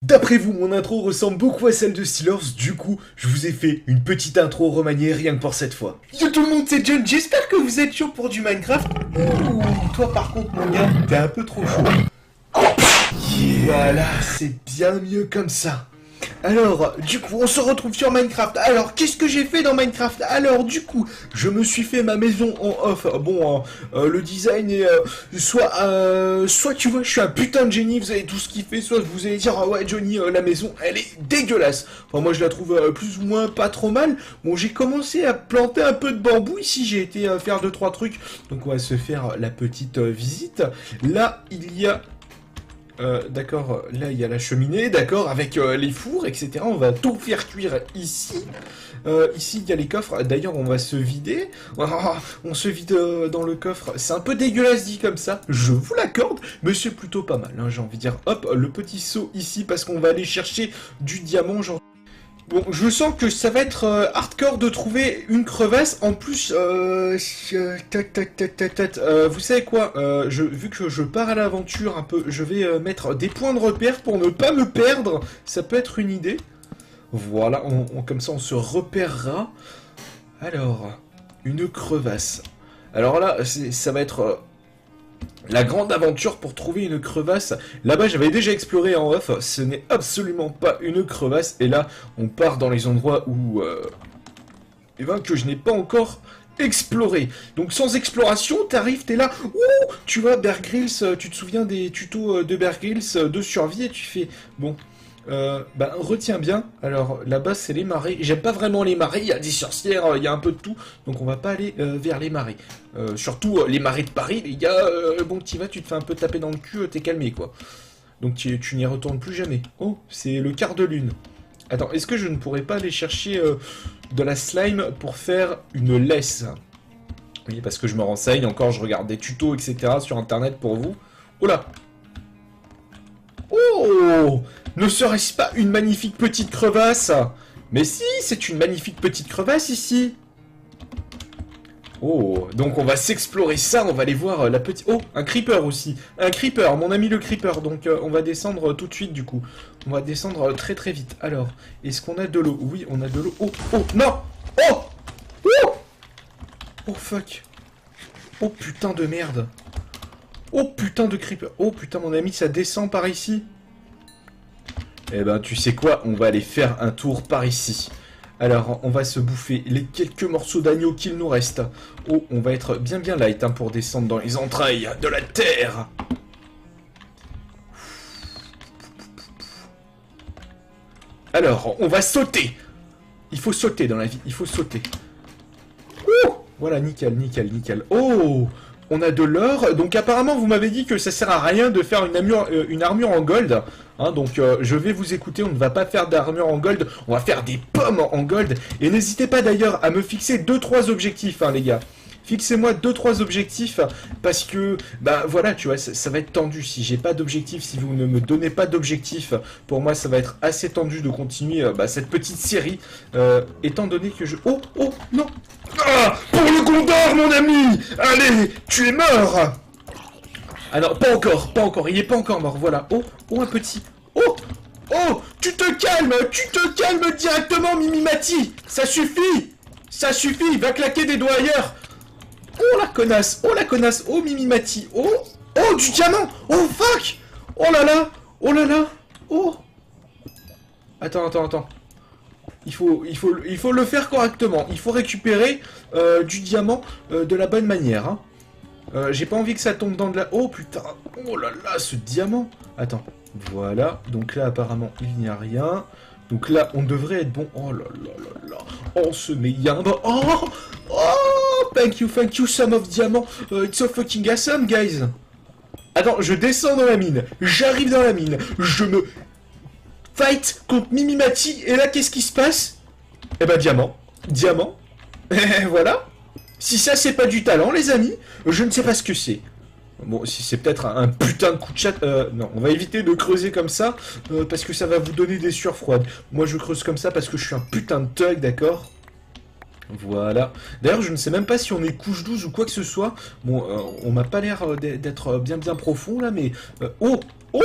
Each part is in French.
D'après vous, mon intro ressemble beaucoup à celle de Steelers, du coup, je vous ai fait une petite intro remaniée rien que pour cette fois. Yo tout le monde, c'est John, j'espère que vous êtes chaud pour du Minecraft. Ouh, toi par contre, mon gars, t'es un peu trop chaud. Voilà, c'est bien mieux comme ça. Alors, du coup, on se retrouve sur Minecraft. Alors, qu'est-ce que j'ai fait dans Minecraft? Alors, du coup, je me suis fait ma maison en off. Bon, le design est... soit tu vois, je suis un putain de génie, vous avez tout ce qu'il fait, soit vous allez dire, ah ouais, Johnny, la maison, elle est dégueulasse. Enfin, moi, je la trouve plus ou moins pas trop mal. Bon, j'ai commencé à planter un peu de bambou ici, j'ai été faire 2-3 trucs. Donc, on va se faire la petite visite. Là, il y a... d'accord, là il y a la cheminée, d'accord, avec les fours, etc. On va tout faire cuire ici. Ici il y a les coffres, d'ailleurs on va se vider. On se vide dans le coffre, c'est un peu dégueulasse dit comme ça, je vous l'accorde, mais c'est plutôt pas mal, hein, j'ai envie de dire. Hop, le petit seau ici, parce qu'on va aller chercher du diamant, genre... Bon, je sens que ça va être hardcore de trouver une crevasse. En plus, vous savez quoi, vu que je pars à l'aventure un peu, je vais mettre des points de repère pour ne pas me perdre. Ça peut être une idée. Voilà, comme ça on se repérera. Alors, une crevasse. Alors là, ça va être... la grande aventure pour trouver une crevasse. Là-bas, j'avais déjà exploré en off. Ce n'est absolument pas une crevasse. Et là, on part dans les endroits où... eh ben, que je n'ai pas encore exploré. Donc, sans exploration, t'arrives, t'es là... Ouh, tu vois, Bear Grylls, tu te souviens des tutos de Bear Grylls de survie et tu fais... Bon... bah, retiens bien, alors là-bas c'est les marais, j'aime pas vraiment les marais, il y a des sorcières, il y a un peu de tout, donc on va pas aller vers les marais. Surtout les marais de Paris, les gars, bon tu vas, tu te fais un peu taper dans le cul, t'es calmé quoi. Donc tu n'y retournes plus jamais. Oh, c'est le quart de lune. Attends, est-ce que je ne pourrais pas aller chercher de la slime pour faire une laisse? Oui, parce que je me renseigne, encore je regarde des tutos, etc. sur internet pour vous. Oh là! Oh! Ne serait-ce pas une magnifique petite crevasse? Mais si, c'est une magnifique petite crevasse ici. Oh, donc on va s'explorer ça, on va aller voir la petite... Oh, un creeper aussi. Un creeper, mon ami le creeper. Donc on va descendre tout de suite du coup. On va descendre très très vite. Alors, est-ce qu'on a de l'eau? Oui, on a de l'eau. Oh, oh, non! Oh! Oh! Oh fuck. Oh putain de merde. Oh putain de creeper. Oh putain mon ami, ça descend par ici. Eh ben, tu sais quoi? On va aller faire un tour par ici. Alors, on va se bouffer les quelques morceaux d'agneau qu'il nous reste. Oh, on va être bien bien light hein, pour descendre dans les entrailles de la terre. Alors, on va sauter. Il faut sauter dans la vie, il faut sauter. Oh, voilà, nickel, nickel, nickel. Oh, on a de l'or. Donc apparemment, vous m'avez dit que ça sert à rien de faire une armure en gold. Hein, donc je vais vous écouter, on ne va pas faire d'armure en gold, on va faire des pommes en gold. Et n'hésitez pas d'ailleurs à me fixer 2-3 objectifs, hein, les gars. Fixez-moi 2-3 objectifs, parce que, bah voilà, tu vois, ça va être tendu. Si j'ai pas d'objectif, si vous ne me donnez pas d'objectif, pour moi ça va être assez tendu de continuer cette petite série, étant donné que je... Oh, oh, non! Ah! Pour le Gondor, mon ami! Allez, tu es mort! Ah non, pas encore, il est pas encore mort, voilà. Oh, oh, un petit... Oh! Oh! Tu te calmes directement, Mimimati! Ça suffit! Ça suffit, va claquer des doigts ailleurs! Oh la connasse, oh Mimimati, oh! Oh, du diamant! Oh, fuck! Oh là là! Oh là là! Oh! Attends, attends, attends. Il faut le faire correctement. Il faut récupérer du diamant de la bonne manière. Hein. J'ai pas envie que ça tombe dans de la... Oh putain! Oh là là, ce diamant! Attends. Voilà. Donc là, apparemment, il n'y a rien. Donc là, on devrait être bon. Oh là là là là. Oh, ce méyambe. Oh! Oh! Thank you, some of diamant. It's so fucking awesome, guys. Attends, je descends dans la mine. J'arrive dans la mine. Je me... fight contre Mimimati. Et là, qu'est-ce qui se passe? Eh ben, diamant. Diamant. Et voilà. Si ça, c'est pas du talent, les amis, je ne sais pas ce que c'est. Bon, si c'est peut-être un putain de coup de chat... non, on va éviter de creuser comme ça, parce que ça va vous donner des sueurs froides. Moi, je creuse comme ça parce que je suis un putain de thug, d'accord? Voilà. D'ailleurs, je ne sais même pas si on est couche 12 ou quoi que ce soit. Bon, on m'a pas l'air d'être bien bien profond, là, mais... oh! Oh,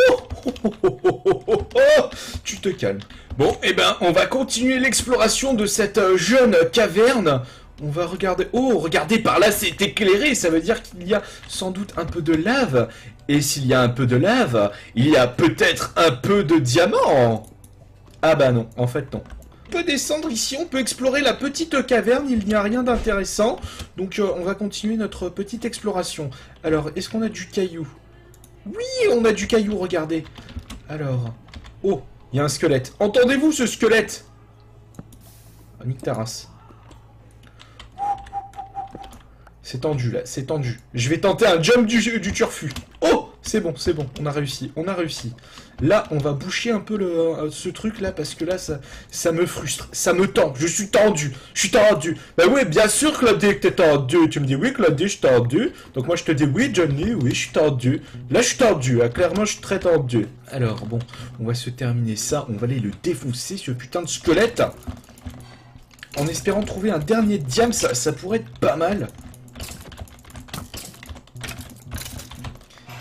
oh, oh, oh, oh, oh, oh, oh. Tu te calmes. Bon, eh ben, on va continuer l'exploration de cette jeune caverne. On va regarder... Oh, regardez, par là, c'est éclairé. Ça veut dire qu'il y a sans doute un peu de lave. Et s'il y a un peu de lave, il y a peut-être un peu de diamant. Ah bah non, en fait non. On peut descendre ici, on peut explorer la petite caverne, il n'y a rien d'intéressant. Donc on va continuer notre petite exploration. Alors, est-ce qu'on a du caillou? Oui, on a du caillou, regardez. Alors... Oh, il y a un squelette. Entendez-vous ce squelette? Ah, nique ta race. C'est tendu là, c'est tendu. Je vais tenter un jump du turfu. Oh, c'est bon, on a réussi, on a réussi. Là, on va boucher un peu ce truc là parce que là, ça me frustre, ça me tend. Je suis tendu. Bah oui, bien sûr, Claudia, que t'es tendu. Tu me dis oui, Claudia, je suis tendu. Donc moi, je te dis oui, Johnny, oui, je suis tendu. Là, je suis tendu. Hein. Clairement, je suis très tendu. Alors bon, on va se terminer ça. On va aller le défoncer, ce putain de squelette. En espérant trouver un dernier diam, ça pourrait être pas mal.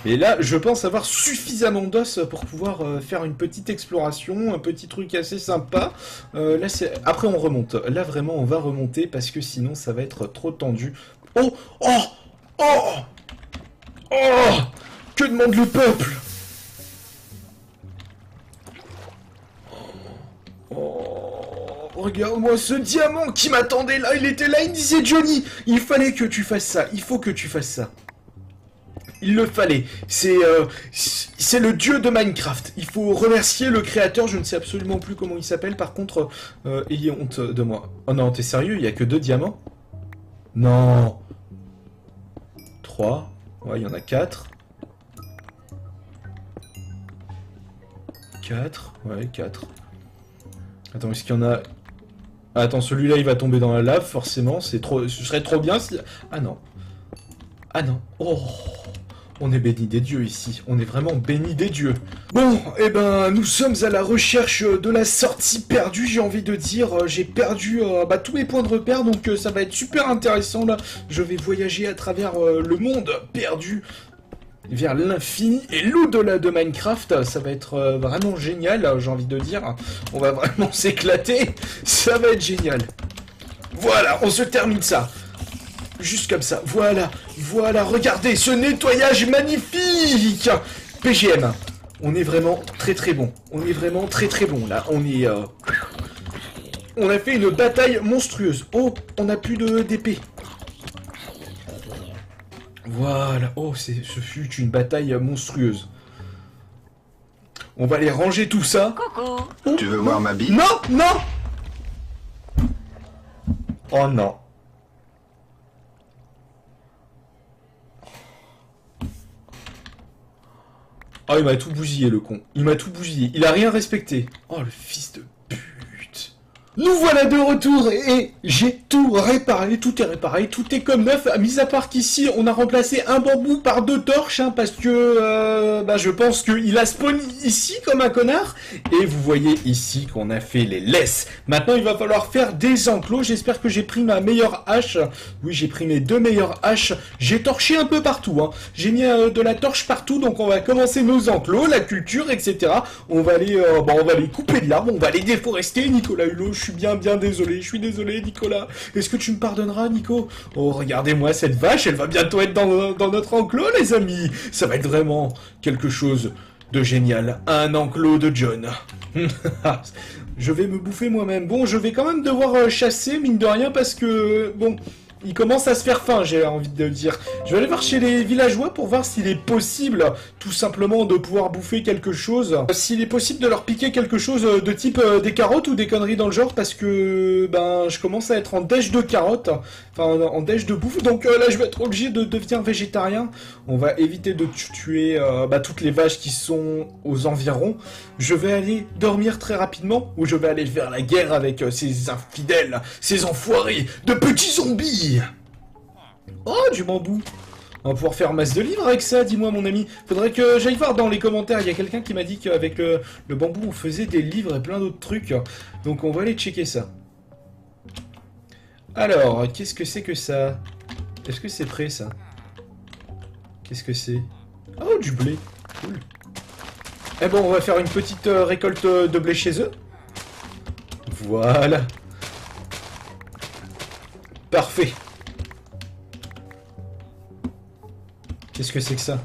Et là, je pense avoir suffisamment d'os pour pouvoir faire une petite exploration, un petit truc assez sympa. Là, après, on remonte. Là, vraiment, on va remonter parce que sinon, ça va être trop tendu. Oh! Oh! Oh! Oh! Que demande le peuple? Oh! Regarde-moi ce diamant qui m'attendait là. Il était là, il disait Johnny, il fallait que tu fasses ça. Il faut que tu fasses ça. Il le fallait. C'est le dieu de Minecraft. Il faut remercier le créateur. Je ne sais absolument plus comment il s'appelle. Par contre, ayez honte de moi. Oh non, t'es sérieux? Il n'y a que 2 diamants? Non. 3. Ouais, il y en a 4. 4. Ouais, 4. Attends, est-ce qu'il y en a... Ah, attends, celui-là, il va tomber dans la lave, forcément. Ce serait trop bien si... Ah non. Ah non. Oh... On est béni des dieux ici, on est vraiment béni des dieux. Bon, eh ben, nous sommes à la recherche de la sortie perdue, j'ai envie de dire. J'ai perdu tous mes points de repère, donc ça va être super intéressant, là. Je vais voyager à travers le monde perdu, vers l'infini et l'au-delà de Minecraft. Ça va être vraiment génial, j'ai envie de dire. On va vraiment s'éclater, ça va être génial. Voilà, on se termine ça. Juste comme ça, voilà, voilà, regardez ce nettoyage magnifique. PGM, on est vraiment très très bon, on est vraiment très très bon, là, on est... On a fait une bataille monstrueuse. Oh, on n'a plus d'épée. Voilà, oh, ce fut une bataille monstrueuse. On va aller ranger tout ça. Coucou. Oh, tu veux voir ma bite? Non, non. Oh non. Oh, il m'a tout bousillé, le con. Il m'a tout bousillé. Il a rien respecté. Oh, le fils de pute. Nous voilà de retour et j'ai tout réparé. Tout est réparé. Tout est comme neuf. Mis à part qu'ici, on a remplacé un bambou par 2 torches. Hein, parce que je pense qu'il a spawn ici comme un connard. Et vous voyez ici qu'on a fait les laisses. Maintenant, il va falloir faire des enclos. J'espère que j'ai pris ma meilleure hache. Oui, j'ai pris mes 2 meilleures haches. J'ai torché un peu partout. Hein. J'ai mis de la torche partout. Donc, on va commencer nos enclos, la culture, etc. On va aller, on va aller couper de l'arbre. On va aller déforester, Nicolas Hulot. Je suis bien désolé. Je suis désolé, Nicolas. Est-ce que tu me pardonneras, Nico? Oh, regardez-moi cette vache. Elle va bientôt être dans notre enclos, les amis. Ça va être vraiment quelque chose de génial. Un enclos de John. Je vais me bouffer moi-même. Bon, je vais quand même devoir chasser, mine de rien, parce que... Bon... Il commence à se faire faim, j'ai envie de le dire. Je vais aller voir chez les villageois pour voir s'il est possible, tout simplement, de pouvoir bouffer quelque chose. S'il est possible de leur piquer quelque chose de type des carottes ou des conneries dans le genre, parce que, je commence à être en dèche de carottes, enfin, en dèche de bouffe. Donc là, je vais être obligé de devenir végétarien. On va éviter de tuer toutes les vaches qui sont aux environs. Je vais aller dormir très rapidement, ou je vais aller faire la guerre avec ces infidèles, ces enfoirés de petits zombies. Oh, du bambou. On va pouvoir faire masse de livres avec ça, dis-moi mon ami. Faudrait que j'aille voir dans les commentaires. Il y a quelqu'un qui m'a dit qu'avec le bambou, on faisait des livres et plein d'autres trucs. Donc on va aller checker ça. Alors, qu'est-ce que c'est que ça? Est-ce que c'est prêt, ça? Qu'est-ce que c'est? Oh, du blé. Cool. Eh bon, on va faire une petite récolte de blé chez eux. Voilà. Parfait. Qu'est-ce que c'est que ça?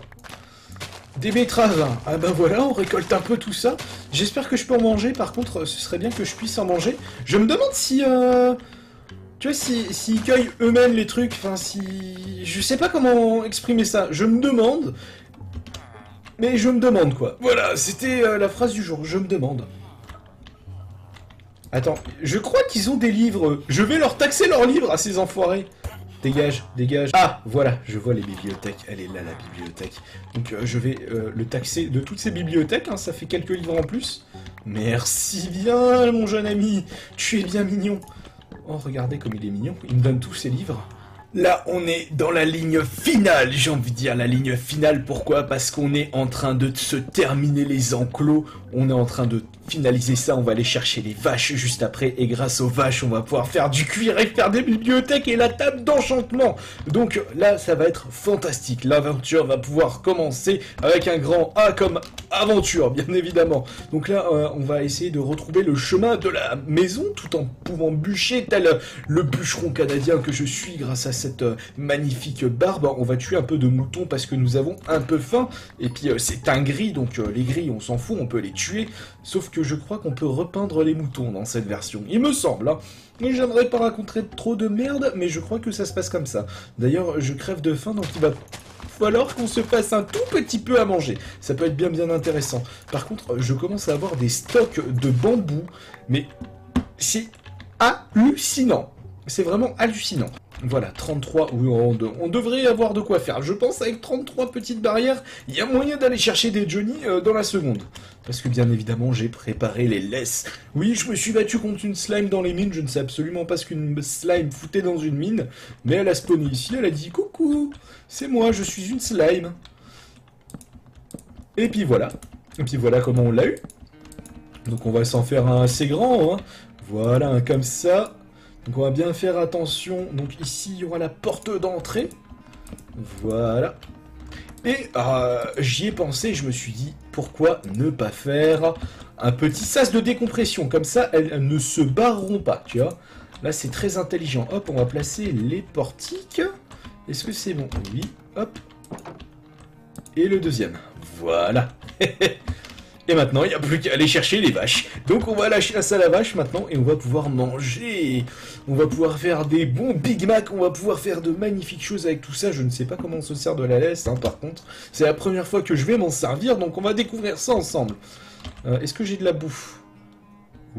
Des betteraves. Ah ben voilà, on récolte un peu tout ça. J'espère que je peux en manger. Par contre, ce serait bien que je puisse en manger. Je me demande si... Tu vois, s'ils cueillent eux-mêmes les trucs, enfin, si... Je sais pas comment exprimer ça. Je me demande... Mais je me demande, quoi. Voilà, c'était la phrase du jour. Je me demande. Attends, je crois qu'ils ont des livres. Je vais leur taxer leurs livres à ces enfoirés. Dégage, dégage. Ah, voilà, je vois les bibliothèques. Elle est là, la bibliothèque. Donc, je vais le taxer de toutes ces bibliothèques. Hein, ça fait quelques livres en plus. Merci bien, mon jeune ami. Tu es bien mignon. Oh, regardez comme il est mignon. Il me donne tous ses livres. Là, on est dans la ligne finale, j'ai envie de dire la ligne finale. Pourquoi? Parce qu'on est en train de se terminer les enclos. On est en train de finaliser ça. On va aller chercher les vaches juste après. Et grâce aux vaches, on va pouvoir faire du cuir et faire des bibliothèques et la table d'enchantement. Donc là, ça va être fantastique. L'aventure va pouvoir commencer avec un grand A comme aventure, bien évidemment. Donc là, on va essayer de retrouver le chemin de la maison tout en pouvant bûcher tel le bûcheron canadien que je suis grâce à cette magnifique barbe. On va tuer un peu de moutons parce que nous avons un peu faim. Et puis c'est un gris, donc les gris on s'en fout, on peut les tuer. Sauf que je crois qu'on peut repeindre les moutons dans cette version. Il me semble, hein. Mais j'aimerais pas raconter trop de merde, mais je crois que ça se passe comme ça. D'ailleurs, je crève de faim, donc il va falloir qu'on se fasse un tout petit peu à manger. Ça peut être bien intéressant. Par contre, je commence à avoir des stocks de bambou, mais c'est hallucinant. C'est vraiment hallucinant. Voilà, 33, oui, on devrait avoir de quoi faire. Je pense avec 33 petites barrières, il y a moyen d'aller chercher des Johnny dans la seconde. Parce que bien évidemment, j'ai préparé les laisses. Oui, je me suis battu contre une slime dans les mines, je ne sais absolument pas ce qu'une slime foutait dans une mine. Mais elle a spawné ici, elle a dit « Coucou, c'est moi, je suis une slime ». Et puis voilà. Et puis voilà comment on l'a eu. Donc on va s'en faire un assez grand, hein. Voilà, un comme ça. Donc on va bien faire attention. Donc ici, il y aura la porte d'entrée. Voilà. Et j'y ai pensé, je me suis dit, pourquoi ne pas faire un petit sas de décompression? Comme ça, elles ne se barreront pas, tu vois. Là, c'est très intelligent. Hop, on va placer les portiques. Est-ce que c'est bon? Oui. Hop. Et le deuxième. Voilà. Et maintenant, il n'y a plus qu'à aller chercher les vaches. Donc on va lâcher la salle à vaches maintenant et on va pouvoir manger. On va pouvoir faire des bons Big Mac, on va pouvoir faire de magnifiques choses avec tout ça. Je ne sais pas comment on se sert de la laisse, hein, par contre. C'est la première fois que je vais m'en servir, donc on va découvrir ça ensemble. Est-ce que j'ai de la bouffe?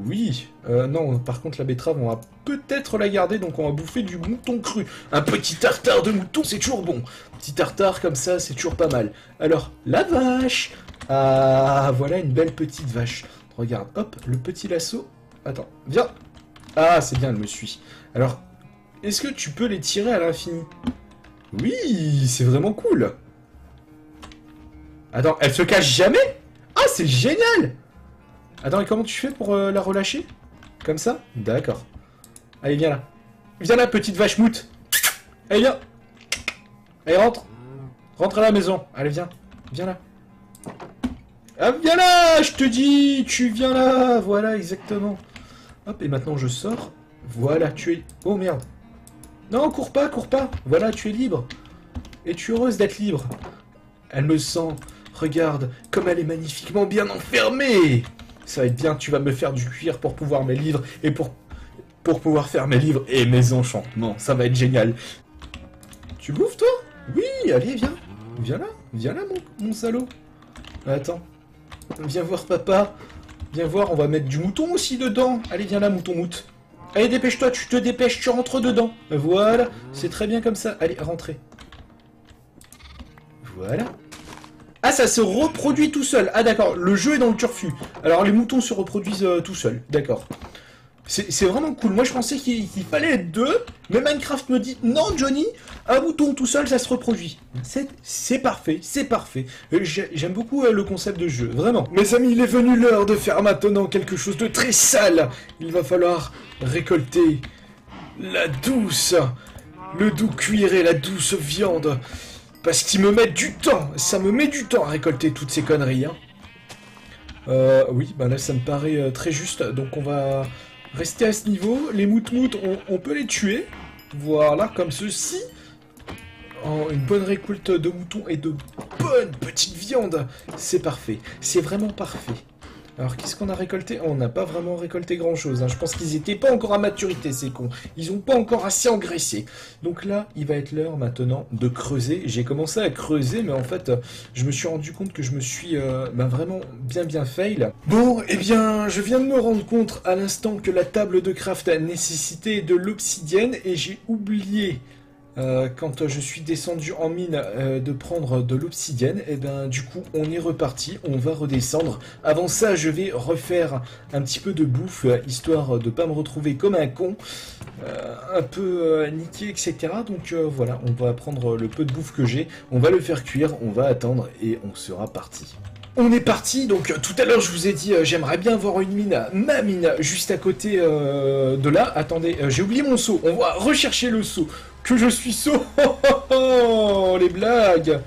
Oui. Non, par contre la betterave, on va peut-être la garder, donc on va bouffer du mouton cru. Un petit tartare de mouton, c'est toujours bon. Petit tartare comme ça, c'est toujours pas mal. Alors, la vache. Ah, voilà une belle petite vache. Regarde, hop, le petit lasso. Attends, viens. Ah, c'est bien, elle me suit. Alors, est-ce que tu peux les tirer à l'infini? Oui, c'est vraiment cool. Attends, elle se cache jamais? Ah, c'est génial. Attends, et comment tu fais pour la relâcher? Comme ça? D'accord. Allez, viens là. Viens là, petite vache moute. Allez, viens. Allez, rentre. Rentre à la maison. Allez, viens. Viens là. Ah, viens là, je te dis, tu viens là, voilà, exactement. Hop, et maintenant je sors. Voilà, tu es... Oh, merde. Non, cours pas, voilà, tu es libre. Et tu es heureuse d'être libre. Elle me sent, regarde, comme elle est magnifiquement bien enfermée. Ça va être bien, tu vas me faire du cuir pour pouvoir mes livres, et pour pouvoir faire mes livres et mes enchantements. Ça va être génial. Tu bouffes, toi? Oui, allez, viens. Viens là, mon salaud. Attends. Viens voir papa. Viens voir, on va mettre du mouton aussi dedans. Allez, viens là, mouton moute. Allez, dépêche-toi, tu te dépêches, tu rentres dedans. Voilà, c'est très bien comme ça. Allez, rentrez. Voilà. Ah, ça se reproduit tout seul. Ah, d'accord, le jeu est dans le turfu. Alors, les moutons se reproduisent tout seuls. D'accord. C'est vraiment cool. Moi, je pensais qu'il fallait être deux, mais Minecraft me dit, non, Johnny, un mouton tout seul, ça se reproduit. C'est parfait, c'est parfait. J'aime beaucoup le concept de jeu, vraiment. Mes amis, il est venu l'heure de faire maintenant quelque chose de très sale. Il va falloir récolter la douce, le doux cuir et la douce viande. Parce qu'ils me mettent du temps, ça me met du temps à récolter toutes ces conneries, hein. Oui, bah là ça me paraît très juste, donc on va rester à ce niveau. Les moutmoutes, on peut les tuer. Voilà, comme ceci. Oh, une bonne récolte de moutons et de bonne petite viande. C'est parfait, c'est vraiment parfait. Alors, qu'est-ce qu'on a récolté? On n'a pas vraiment récolté grand-chose. Hein. Je pense qu'ils n'étaient pas encore à maturité, ces cons. Ils n'ont pas encore assez engraissé. Donc là, il va être l'heure maintenant de creuser. J'ai commencé à creuser, mais en fait, je me suis rendu compte que je me suis vraiment bien fail. Bon, eh bien, je viens de me rendre compte à l'instant que la table de craft a nécessité de l'obsidienne et j'ai oublié... quand je suis descendu en mine de prendre de l'obsidienne, et ben du coup on est reparti, on va redescendre. Avant ça je vais refaire un petit peu de bouffe, histoire de pas me retrouver comme un con, un peu niqué, etc. Donc voilà, on va prendre le peu de bouffe que j'ai, on va le faire cuire, on va attendre et on sera parti. On est parti, donc tout à l'heure je vous ai dit j'aimerais bien voir une mine, ma mine, juste à côté de là. Attendez, j'ai oublié mon seau, on va rechercher le seau. Que je suis sot. Oh, les blagues.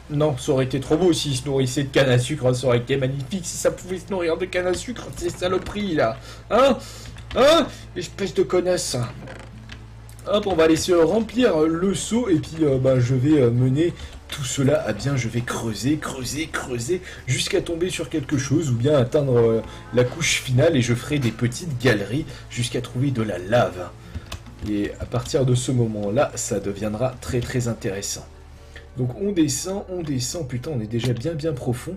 Non, ça aurait été trop beau s'il se nourrissait de canne à sucre, ça aurait été magnifique si ça pouvait se nourrir de canne à sucre, ces saloperies là. Hein? Hein? Espèce de connasse. Hop, on va laisser remplir le seau et puis je vais mener tout cela à bien. Je vais creuser, jusqu'à tomber sur quelque chose ou bien atteindre la couche finale et je ferai des petites galeries jusqu'à trouver de la lave. Et à partir de ce moment-là, ça deviendra très intéressant. Donc on descend, putain, on est déjà bien profond.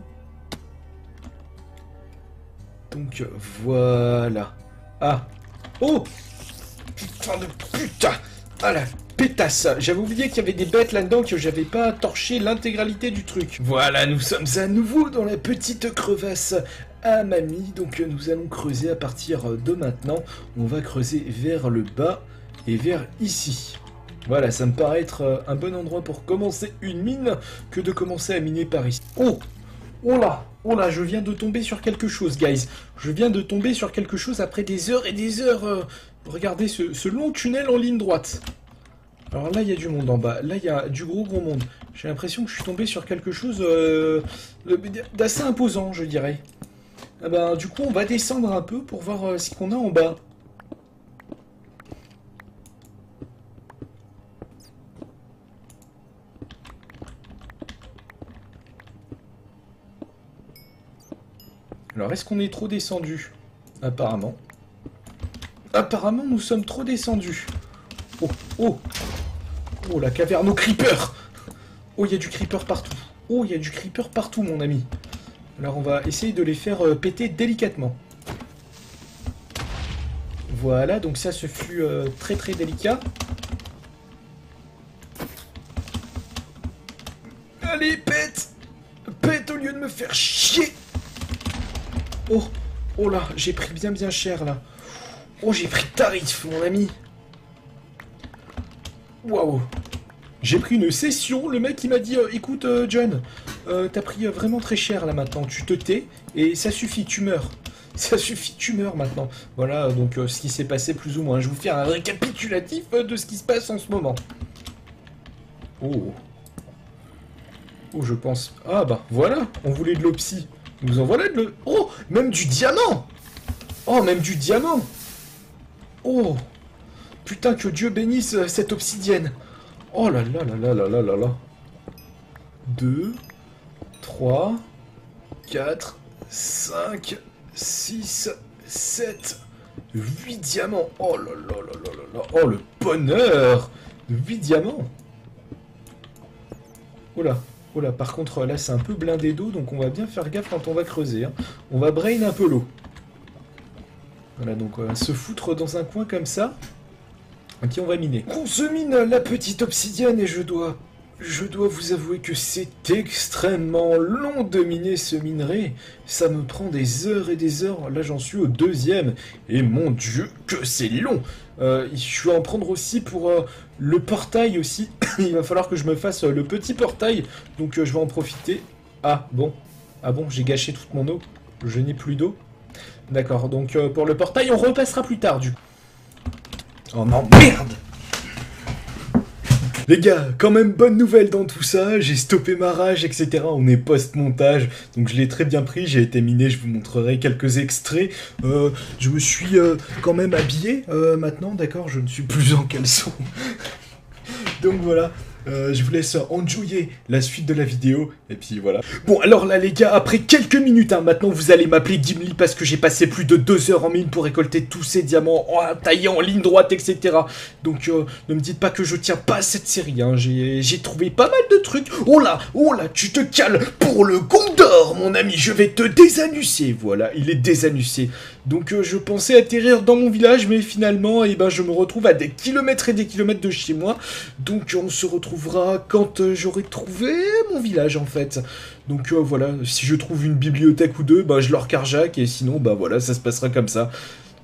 Donc voilà. Ah. Oh. Putain de putain. Ah la pétasse. J'avais oublié qu'il y avait des bêtes là-dedans, que j'avais pas torché l'intégralité du truc. Voilà, nous sommes à nouveau dans la petite crevasse à mamie. Donc nous allons creuser à partir de maintenant. On va creuser vers le bas. Et vers ici. Voilà, ça me paraît être un bon endroit pour commencer une mine que de commencer à miner par ici. Oh! Oh là, je viens de tomber sur quelque chose, guys. Je viens de tomber sur quelque chose après des heures et des heures. Regardez ce long tunnel en ligne droite. Alors là, il y a du monde en bas. Là, il y a du gros monde. J'ai l'impression que je suis tombé sur quelque chose d'assez imposant, je dirais. Ah ben, du coup, on va descendre un peu pour voir ce qu'on a en bas. Alors, est-ce qu'on est trop descendu? Apparemment. Apparemment, nous sommes trop descendus. Oh, la caverne aux creepers. Oh, il y a du creeper partout. Oh, il y a du creeper partout, mon ami. Alors, on va essayer de les faire péter délicatement. Voilà, donc ça, ce fut très délicat. Allez, pète! Pète au lieu de me faire chier! Oh là, j'ai pris bien cher là. Oh, j'ai pris tarif, mon ami. Waouh. J'ai pris une session, le mec il m'a dit écoute John, t'as pris vraiment très cher là maintenant, tu te tais et ça suffit, tu meurs. Ça suffit, tu meurs maintenant. Voilà donc ce qui s'est passé plus ou moins. Je vous fais un récapitulatif de ce qui se passe en ce moment. Oh, je pense... Ah bah voilà, on voulait de l'opsie. Nous en voilà de le... Oh, même du diamant. Oh, même du diamant. Oh, putain, que Dieu bénisse cette obsidienne. Oh là là. 2, 3, 4, 5, 6, 7, 8 diamants. Oh là là. Oh, le bonheur. 8 diamants. Oh là, par contre, là, c'est un peu blindé d'eau, donc on va bien faire gaffe quand on va creuser. Hein. On va brain un peu l'eau. Voilà, donc on va se foutre dans un coin comme ça. Ok, on va miner. On se mine la petite obsidienne et je dois vous avouer que c'est extrêmement long de miner ce minerai. Ça me prend des heures et des heures. Là, j'en suis au 2e. Et mon Dieu, que c'est long. Je vais en prendre aussi pour le portail aussi. Il va falloir que je me fasse le petit portail. Donc, je vais en profiter. Ah bon, j'ai gâché toute mon eau. Je n'ai plus d'eau. D'accord, donc pour le portail, on repassera plus tard, du coup. Oh non, merde! Les gars, quand même bonne nouvelle dans tout ça, j'ai stoppé ma rage, etc. On est post-montage, donc je l'ai très bien pris, j'ai été miné, je vous montrerai quelques extraits. Je me suis quand même habillé maintenant, d'accord, je ne suis plus en caleçon. Donc voilà. Je vous laisse enjoyer la suite de la vidéo, et puis voilà. Bon, alors là les gars, après quelques minutes, maintenant vous allez m'appeler Gimli parce que j'ai passé plus de 2 heures en mine pour récolter tous ces diamants, taillés en ligne droite, etc. Donc ne me dites pas que je tiens pas à cette série, j'ai trouvé pas mal de trucs. Oh là, tu te cales pour le Gondor, mon ami, je vais te désanusser. Voilà, il est désanussé. Donc je pensais atterrir dans mon village, mais finalement, je me retrouve à des kilomètres et des kilomètres de chez moi. Donc on se retrouvera quand j'aurai trouvé mon village, en fait. Donc voilà, si je trouve une bibliothèque ou deux, je leur carjack, et sinon, voilà, ça se passera comme ça.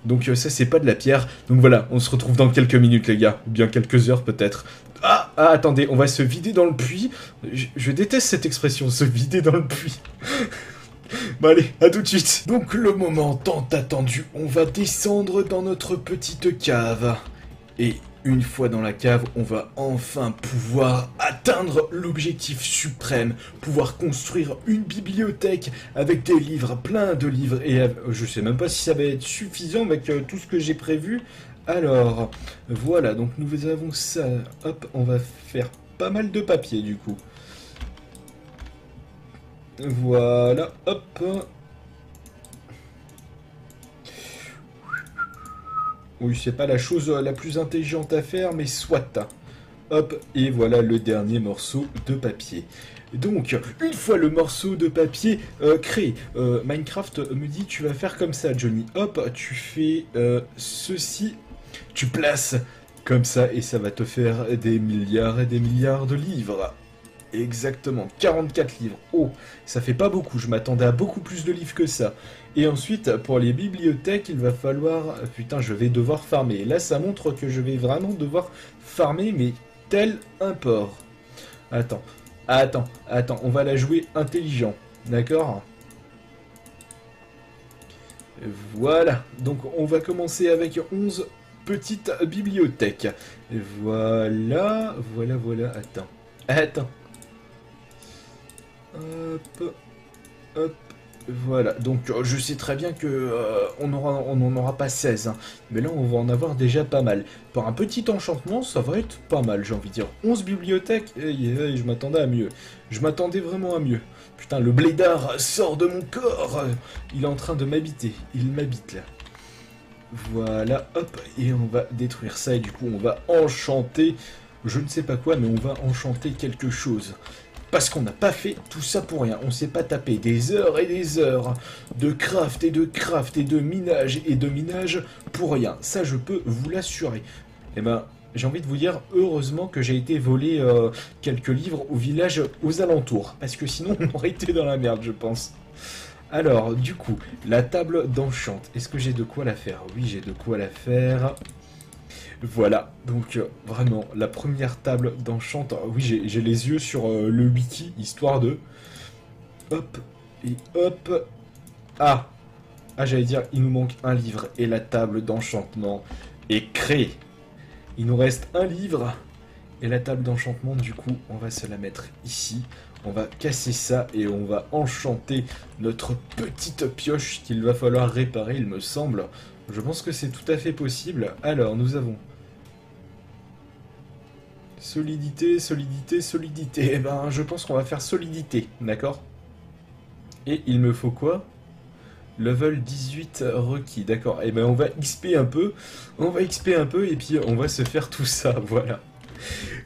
Donc ça, c'est pas de la pierre. Donc voilà, on se retrouve dans quelques minutes, les gars. Ou bien quelques heures, peut-être. Ah, attendez, on va se vider dans le puits. Je déteste cette expression, se vider dans le puits. Bon allez, à tout de suite. Donc le moment tant attendu, on va descendre dans notre petite cave. Et une fois dans la cave, on va enfin pouvoir atteindre l'objectif suprême, pouvoir construire une bibliothèque avec des livres, plein de livres, et je sais même pas si ça va être suffisant avec tout ce que j'ai prévu. Alors, voilà, donc nous avons ça, hop, on va faire pas mal de papier du coup. Voilà, hop. Oui, c'est pas la chose la plus intelligente à faire, mais soit. Hop, et voilà le dernier morceau de papier. Donc, une fois le morceau de papier créé, Minecraft me dit tu vas faire comme ça, Johnny. Hop, tu fais ceci, tu places comme ça, et ça va te faire des milliards et des milliards de livres. Exactement, 44 livres. Oh, ça fait pas beaucoup, je m'attendais à beaucoup plus de livres que ça. Et ensuite, pour les bibliothèques, il va falloir... Putain, je vais devoir farmer. Et là, ça montre que je vais vraiment devoir farmer, mais tel un porc. Attends, on va la jouer intelligent, d'accord? Voilà, donc on va commencer avec 11 petites bibliothèques. Voilà, attends. Hop, voilà. Donc je sais très bien que on n'en aura pas 16, hein. Mais là on va en avoir déjà pas mal. Pour un petit enchantement, ça va être pas mal, j'ai envie de dire. 11 bibliothèques, je m'attendais à mieux. Je m'attendais vraiment à mieux. Putain, le blédard sort de mon corps. Il est en train de m'habiter. Il m'habite là. Voilà, hop, et on va détruire ça, et du coup on va enchanter, je ne sais pas quoi, mais on va enchanter quelque chose. Parce qu'on n'a pas fait tout ça pour rien, on s'est pas tapé des heures et des heures de craft et de craft et de minage pour rien. Ça, je peux vous l'assurer. Eh ben, j'ai envie de vous dire, heureusement que j'ai été voler quelques livres au village aux alentours. Parce que sinon, on aurait été dans la merde, je pense. Alors, du coup, la table d'enchant. Est-ce que j'ai de quoi la faire? Oui, j'ai de quoi la faire. Voilà, donc vraiment, la première table d'enchant. Oui, j'ai les yeux sur le wiki, histoire de... Hop, et hop. Ah, j'allais dire, il nous manque un livre, et la table d'enchantement est créée. Il nous reste un livre, et la table d'enchantement, du coup, on va se la mettre ici. On va casser ça, et on va enchanter notre petite pioche qu'il va falloir réparer, il me semble. Je pense que c'est tout à fait possible. Alors, nous avons... Solidité, solidité, solidité. Eh ben, je pense qu'on va faire solidité, d'accord? Et il me faut quoi? Level 18 requis, d'accord. Eh ben, on va XP un peu. Et puis on va se faire tout ça, voilà.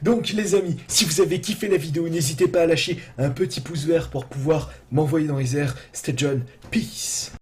Donc les amis, si vous avez kiffé la vidéo, n'hésitez pas à lâcher un petit pouce vert pour pouvoir m'envoyer dans les airs. C'était John, peace.